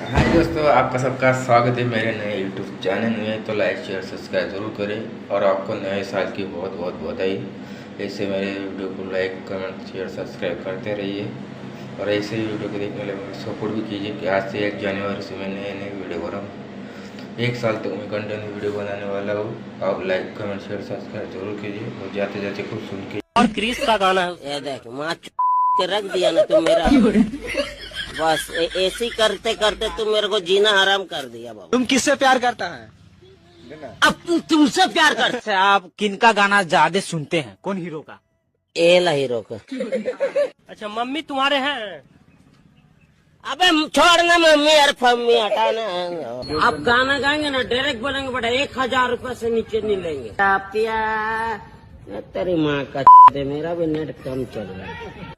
हाय दोस्तों, आपका सबका स्वागत है मेरे नए यूट्यूब चैनल में। तो लाइक शेयर सब्सक्राइब ज़रूर करें और आपको नए साल की बहुत बहुत बधाई। ऐसे मेरे वीडियो को लाइक कमेंट शेयर सब्सक्राइब करते रहिए और ऐसे ही वीडियो को देखने के लिए सपोर्ट भी कीजिए कि आज से 1 जनवरी से मैं नए नए वीडियो बनाऊँ। 1 साल तक मैं कंटिन्यू वीडियो बनाने वाला हूँ। आप लाइक कमेंट शेयर सब्सक्राइब जरूर कीजिए और जाते जाते कुछ सुन के। और क्रिस का गाना है, देख माँ के रख दिया ना तुम मेरा। बस ऐसी करते करते तुम मेरे को जीना हराम कर दिया बाबू। तुम किससे प्यार करता है? अब तुमसे प्यार कर। अच्छा, आप किनका गाना ज्यादा सुनते हैं? कौन हीरो का? एला हीरो का। अच्छा, मम्मी तुम्हारे हैं? अबे छोड़ना मम्मी और फम्मी हटाना। आप गाना गाएंगे ना डायरेक्ट बोलेंगे बेटा 1000 रुपए से नीचे नहीं लेंगे। तेरी माँ का मेरा भी नेट कम चल रहा है।